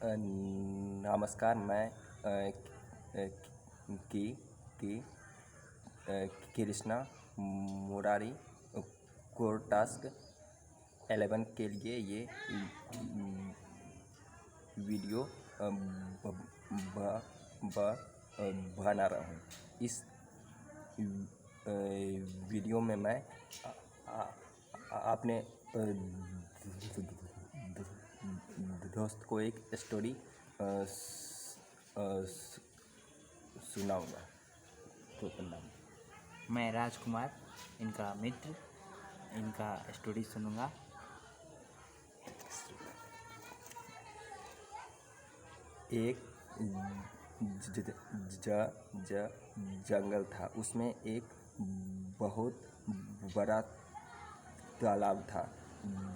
नमस्कार। मैं की की कृष्णा मुरारी कोर टास्क 11 के लिए ये वीडियो बना रहा हूँ। इस वीडियो में मैं अपने दोस्त को एक स्टोरी सुनाऊंगा। तो प्रणाम। मैं राजकुमार, इनका मित्र, इनका स्टोरी सुनूंगा। एक जंगल था। उसमें एक बहुत बड़ा तालाब था।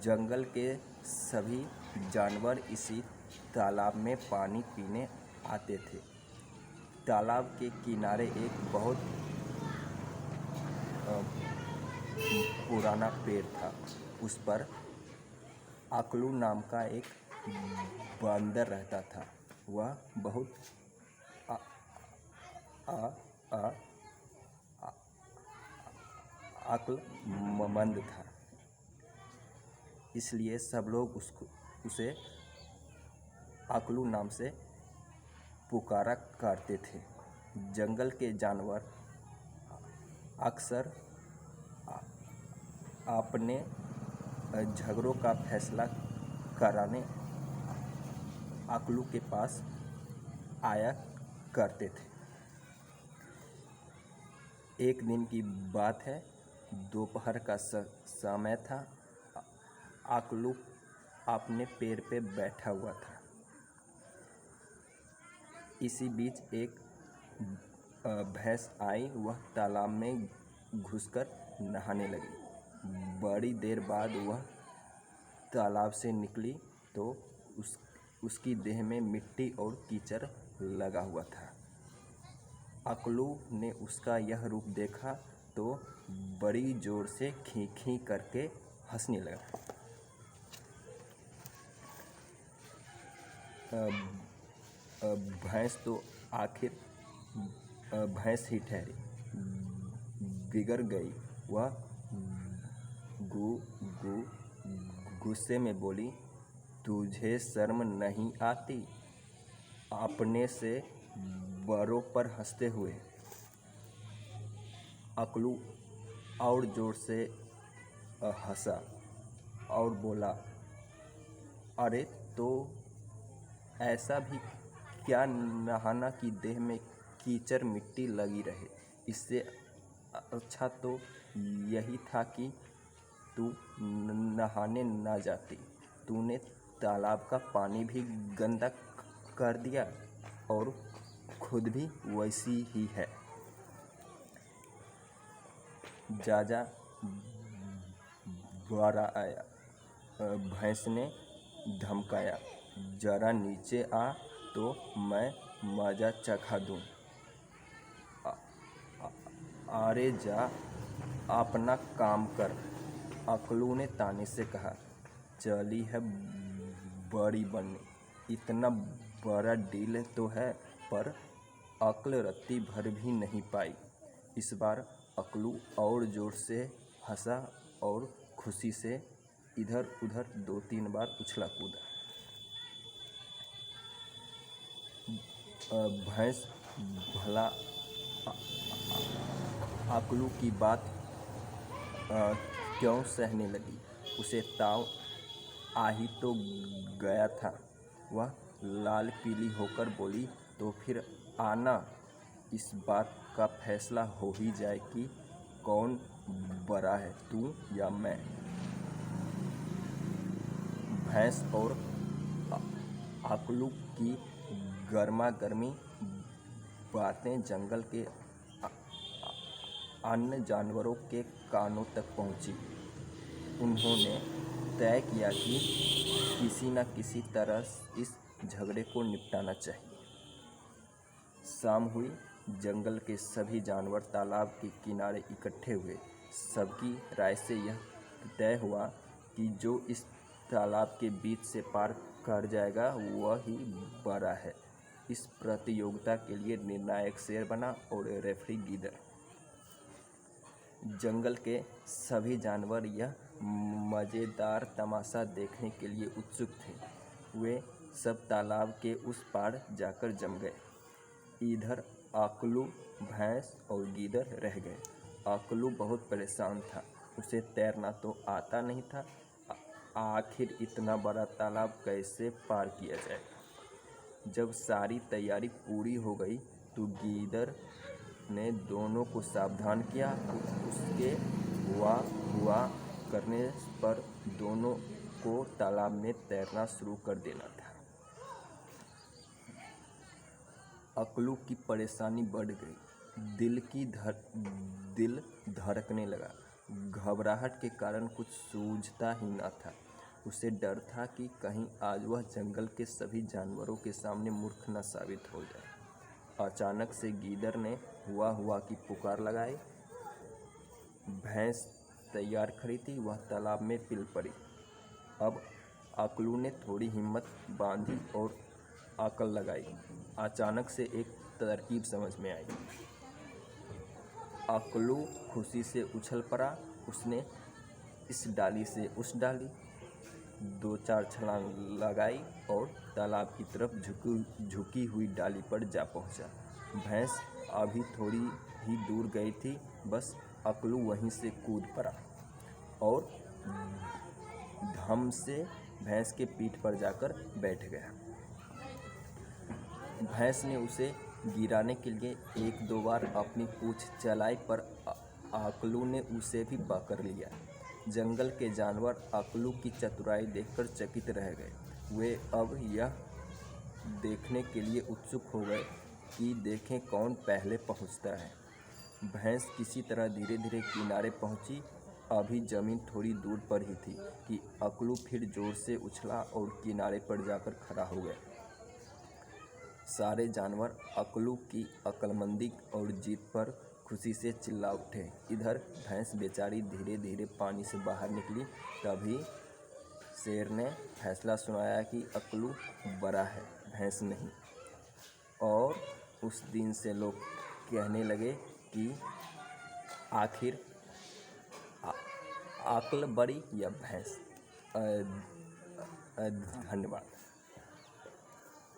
जंगल के सभी जानवर इसी तालाब में पानी पीने आते थे। तालाब के किनारे एक बहुत पुराना पेड़ था। उस पर अकलू नाम का एक बंदर रहता था। वह बहुत अक्लमंद था, इसलिए सब लोग उसे अकलू नाम से पुकारा करते थे। जंगल के जानवर अक्सर अपने झगड़ों का फैसला कराने अकलू के पास आया करते थे। एक दिन की बात है। दोपहर का समय था। अकलू अपने पेड़ पे बैठा हुआ था। इसी बीच एक भैंस आई। वह तालाब में घुसकर नहाने लगी। बड़ी देर बाद वह तालाब से निकली तो उसकी देह में मिट्टी और कीचड़ लगा हुआ था। अकलू ने उसका यह रूप देखा तो बड़ी जोर से खी खी करके हंसने लगा। भैंस तो आखिर भैंस ही ठहरी, बिगड़ गई। वह गुस्से में बोली, तुझे शर्म नहीं आती अपने से बड़ों पर हंसते हुए? अकलू और जोर से हंसा और बोला, अरे तो ऐसा भी क्या नहाना कि देह में कीचड़ मिट्टी लगी रहे। इससे अच्छा तो यही था कि तू नहाने ना जाती। तूने तालाब का पानी भी गंदा कर दिया और खुद भी वैसी ही है। जा बारा आया। भैंस ने धमकाया, जरा नीचे आ तो मैं मजा चखा दूं। अरे जा अपना काम कर, अकलू ने ताने से कहा। चली है बड़ी बनने, इतना बड़ा डील तो है, पर अक्ल रत्ती भर भी नहीं पाई। इस बार अकलू और जोर से हंसा और खुशी से इधर उधर 2-3 बार उछला कूदा। भैंस भला अकलू की बात क्यों सहने लगी? उसे ताव आ ही तो गया था। वह लाल पीली होकर बोली, तो फिर आना, इस बात का फैसला हो ही जाए कि कौन बड़ा है, तू या मैं। भैंस और अकलू की गर्मा गर्मी बातें जंगल के अन्य जानवरों के कानों तक पहुंची। उन्होंने तय किया कि किसी न किसी तरह इस झगड़े को निपटाना चाहिए। शाम हुई। जंगल के सभी जानवर तालाब के किनारे इकट्ठे हुए। सबकी राय से यह तय हुआ कि जो इस तालाब के बीच से पार कर जाएगा वह ही बड़ा है। इस प्रतियोगिता के लिए निर्णायक शेर बना और रेफरी गीदड़। जंगल के सभी जानवर यह मज़ेदार तमाशा देखने के लिए उत्सुक थे। वे सब तालाब के उस पार जाकर जम गए। इधर अकलू, भैंस और गीदड़ रह गए। अकलू बहुत परेशान था। उसे तैरना तो आता नहीं था। आखिर इतना बड़ा तालाब कैसे पार किया जाए। जब सारी तैयारी पूरी हो गई तो गीदड़ ने दोनों को सावधान किया। उसके हुआ करने पर दोनों को तालाब में तैरना शुरू कर देना था। अकलू की परेशानी बढ़ गई। दिल धड़कने लगा। घबराहट के कारण कुछ सूझता ही न था। उसे डर था कि कहीं आज वह जंगल के सभी जानवरों के सामने मूर्ख न साबित हो जाए। अचानक से गीदड़ ने हुआ की पुकार लगाई। भैंस तैयार खड़ी थी, वह तालाब में पिल पड़ी। अब अकलू ने थोड़ी हिम्मत बांधी और अकल लगाई। अचानक से एक तरकीब समझ में आई। अकलू खुशी से उछल पड़ा। उसने इस डाली से उस डाली 2-4 छलांग लगाई और तालाब की तरफ झुकी हुई डाली पर जा पहुंचा। भैंस अभी थोड़ी ही दूर गई थी, बस अकलू वहीं से कूद पड़ा और धम से भैंस के पीठ पर जाकर बैठ गया। भैंस ने उसे गिराने के लिए 1-2 बार अपनी पूंछ चलाई, पर अकलू ने उसे भी पकड़ लिया। जंगल के जानवर अकलू की चतुराई देखकर चकित रह गए। वे अब यह देखने के लिए उत्सुक हो गए कि देखें कौन पहले पहुंचता है। भैंस किसी तरह धीरे धीरे किनारे पहुंची। अभी जमीन थोड़ी दूर पर ही थी कि अकलू फिर जोर से उछला और किनारे पर जाकर खड़ा हो गया। सारे जानवर अकलू की अक्लमंदी और जीत पर खुशी से चिल्ला उठे। इधर भैंस बेचारी धीरे धीरे पानी से बाहर निकली। तभी शेर ने फैसला सुनाया कि अकलू बड़ा है, भैंस नहीं। और उस दिन से लोग कहने लगे कि आखिर अक्ल बड़ी या भैंस। धन्यवाद।